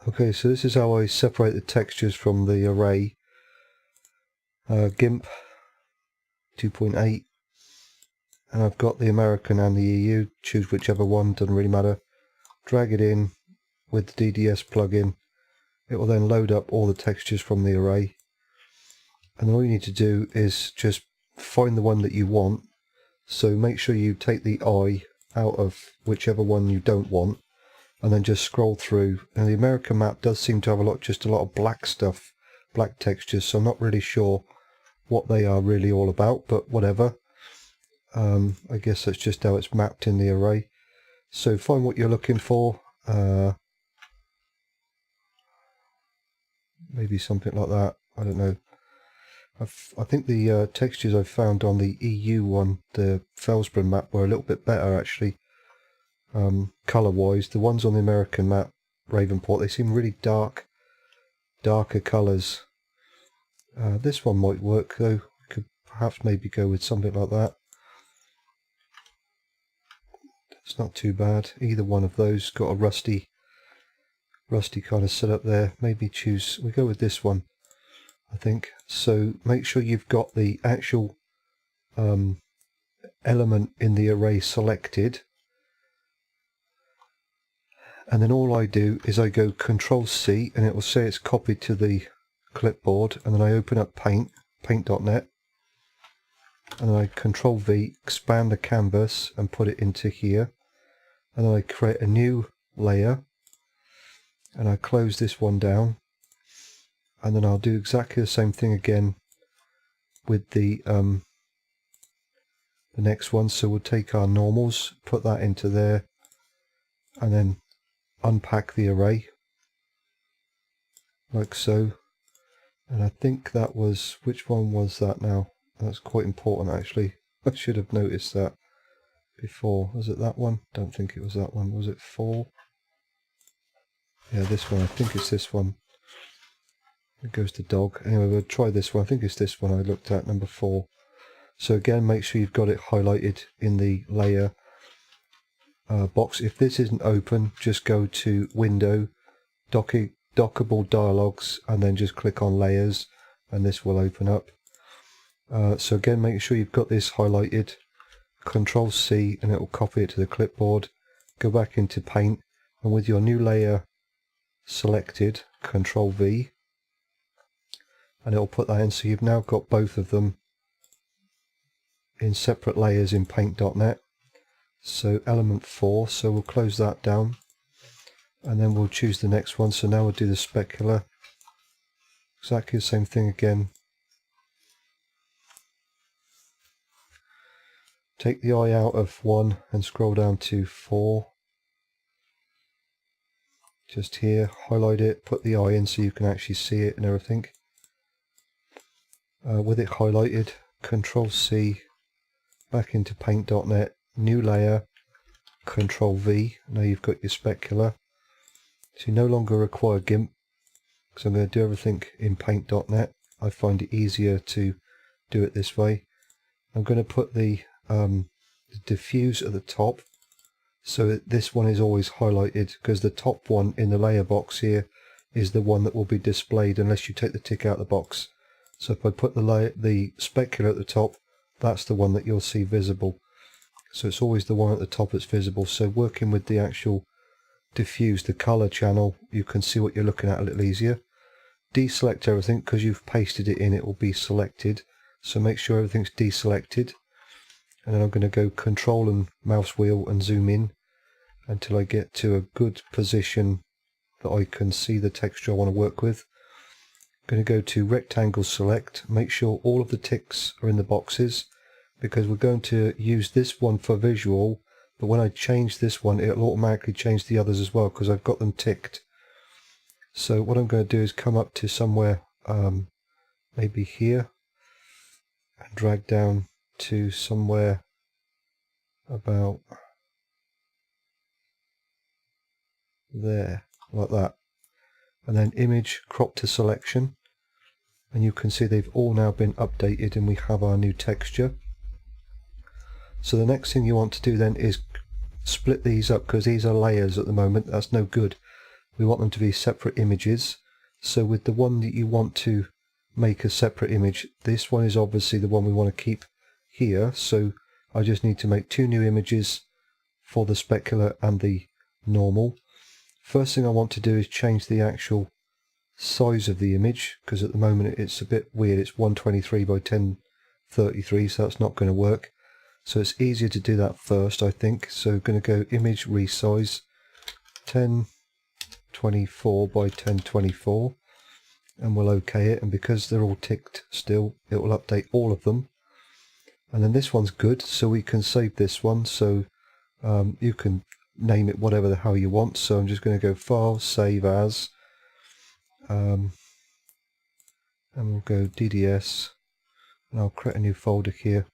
Okay, so this is how I separate the textures from the array. GIMP 2.8, and I've got the American and the EU. Choose whichever one, doesn't really matter. Drag it in with the DDS plugin. It will then load up all the textures from the array, and all you need to do is just find the one that you want. So make sure you take the eye out of whichever one you don't want, and then just scroll through. And the American map does seem to have just a lot of black stuff, black textures, so I'm not really sure what they are really all about, but whatever. I guess that's just how it's mapped in the array. So find what you're looking for, maybe something like that, I don't know. I think the textures I found on the EU one, the Felsbrunn map, were a little bit better actually, colour wise. The ones on the American map, Ravenport, they seem really darker colours. This one might work though. We could perhaps maybe go with something like that. It's not too bad. Either one of those got a rusty kind of setup there. Maybe we go with this one, I think. So make sure you've got the actual element in the array selected, and then all I do is I go Control C, and it will say it's copied to the clipboard, and then I open up paint.net, and then I Control V, expand the canvas and put it into here, and then I create a new layer, and I close this one down, and then I'll do exactly the same thing again with the next one. So we'll take our normals, put that into there, and then unpack the array like so. And I think that was, which one was that now? That's quite important actually. I should have noticed that before. Was it that one? Don't think it was that one. Was it 4? Yeah, this one. I think it's this one. It goes to dog. Anyway, we'll try this one. I think it's this one I looked at, number 4. So again, make sure you've got it highlighted in the layer box. If this isn't open, just go to Window, Dockable Dialogues, and then just click on Layers, and this will open up. So again, make sure you've got this highlighted. Control C, and it will copy it to the clipboard. Go back into Paint, and with your new layer selected, Control V, and it will put that in. So you've now got both of them in separate layers in Paint.net. So element 4, so we'll close that down, and then we'll choose the next one. So now we'll do the specular, exactly the same thing again. Take the eye out of 1 and scroll down to 4. Just here, highlight it, put the eye in so you can actually see it and everything. With it highlighted, Control C, back into Paint.net, new layer, Control V. Now you've got your specular. So you no longer require GIMP, because I'm going to do everything in Paint.net. I find it easier to do it this way. I'm going to put the diffuse at the top, so this one is always highlighted, because the top one in the layer box here is the one that will be displayed unless you take the tick out of the box. So if I put the specular at the top, that's the one that you'll see visible. So it's always the one at the top that's visible. So working with the actual diffuse, the color channel, you can see what you're looking at a little easier. Deselect everything, because you've pasted it in, it will be selected. So make sure everything's deselected. And then I'm going to go Control and mouse wheel and zoom in until I get to a good position that I can see the texture I want to work with. I'm going to go to Rectangle Select, make sure all of the ticks are in the boxes, because we're going to use this one for visual, but when I change this one it'll automatically change the others as well, because I've got them ticked. So what I'm going to do is come up to somewhere, maybe here, and drag down to somewhere about there, like that, and then image crop to selection, and you can see they've all now been updated and we have our new texture. So the next thing you want to do then is split these up, because these are layers at the moment. That's no good. we want them to be separate images. So with the one that you want to make a separate image, this one is obviously the one we want to keep here, so I just need to make 2 new images for the specular and the normal. First thing I want to do is change the actual size of the image, because at the moment it's a bit weird. It's 123 by 1033, so that's not going to work. So it's easier to do that first, I think. So I'm going to go image resize 1024 by 1024, and we'll OK it. And because they're all ticked still, it will update all of them. And then this one's good, so we can save this one. So you can name it whatever the hell you want. So I'm just going to go File, Save As, and we'll go DDS, and I'll create a new folder here.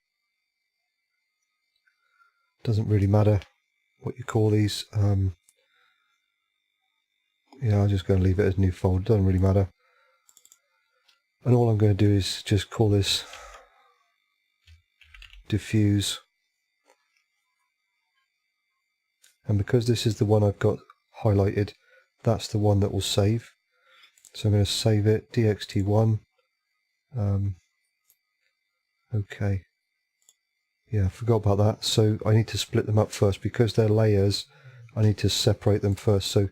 Doesn't really matter what you call these. Yeah, I'm just going to leave it as new folder. Doesn't really matter. And all I'm going to do is just call this diffuse. And because this is the one I've got highlighted, that's the one that will save. So I'm going to save it, DXT1. Okay. Yeah, I forgot about that. So I need to split them up first. Because they're layers, I need to separate them first. So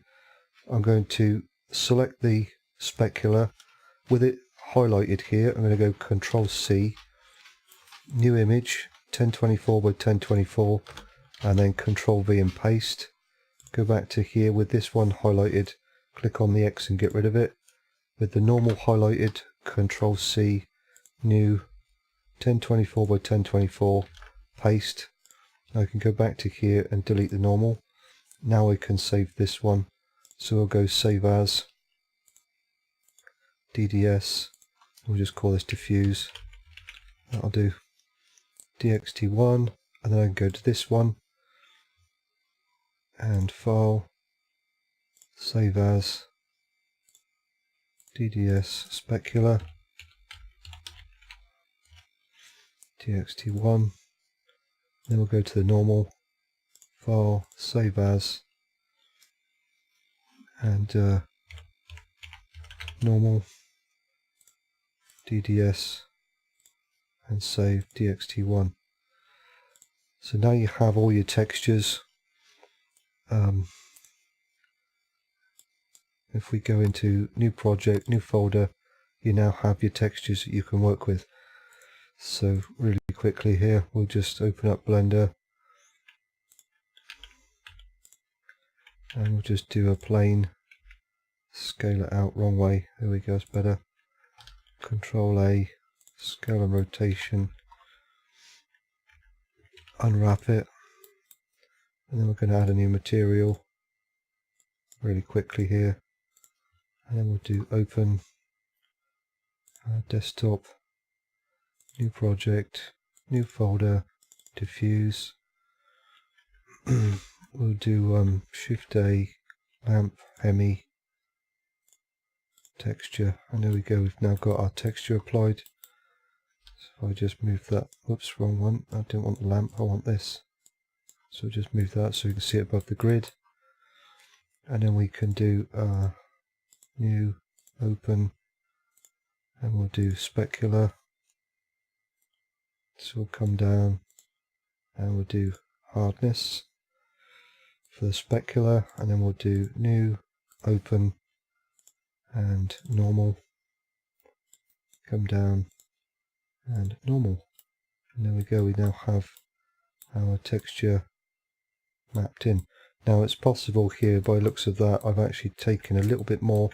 I'm going to select the specular with it highlighted here. I'm going to go Control C, new image, 1024 by 1024, and then Control V and paste. Go back to here with this one highlighted, click on the X and get rid of it. With the normal highlighted, Control C, new, 1024 by 1024, paste. I can go back to here and delete the normal. Now I can save this one. So we'll go Save As, DDS, we'll just call this diffuse. That'll do. DXT1, and then I can go to this one, and File, Save As, DDS, Specular, DXT1, then we'll go to the normal, File, Save As, and normal, DDS, and save DXT1. So now you have all your textures. If we go into new project, new folder, you now have your textures that you can work with. So really quickly here, we'll just open up Blender, and we'll just do a plain, scale it out, wrong way, there we go, it's better. Control A, scale and rotation, unwrap it, and then we're going to add a new material really quickly here, and then we'll do open, desktop, new project, new folder, diffuse. We'll do Shift A, lamp, hemi, texture, and there we go, we've now got our texture applied. So if I just move that, whoops, wrong one, I don't want the lamp, I want this. So just move that so you can see it above the grid. And then we can do new, open, and we'll do specular. So we'll come down and we'll do hardness for the specular, and then we'll do new, open, and normal. Come down and normal. And there we go, we now have our texture mapped in. Now it's possible here, by looks of that, I've actually taken a little bit more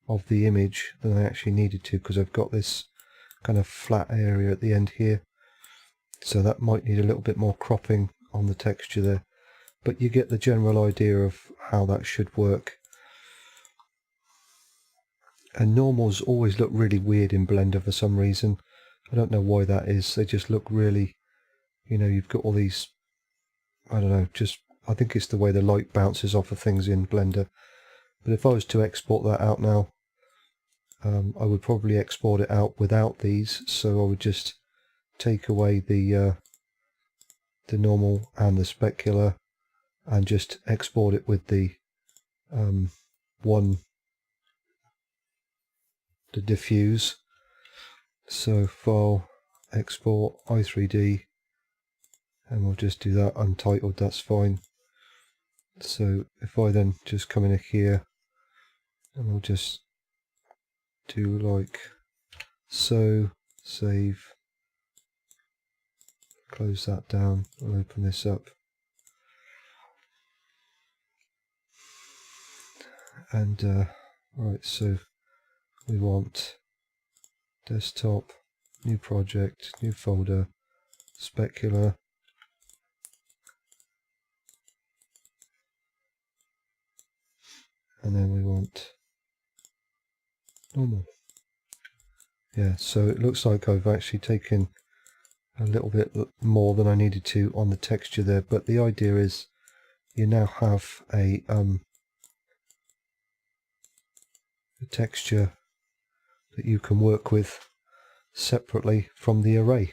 of the image than I actually needed to, because I've got this kind of flat area at the end here. So that might need a little bit more cropping on the texture there. But you get the general idea of how that should work. And normals always look really weird in Blender for some reason. I don't know why that is. They just look really, you know, you've got all these, I don't know, just, I think it's the way the light bounces off of things in Blender. But if I was to export that out now, I would probably export it out without these. So I would just take away the normal and the specular, and just export it with the the diffuse. So file, export, i3D, and we'll just do that untitled, that's fine. So if I then just come in here and we'll just do like so, save, close that down, I'll open this up. And right, so we want desktop, new project, new folder, specular, and then we want normal. Yeah, so it looks like I've actually taken a little bit more than I needed to on the texture there, but the idea is you now have a texture that you can work with separately from the array.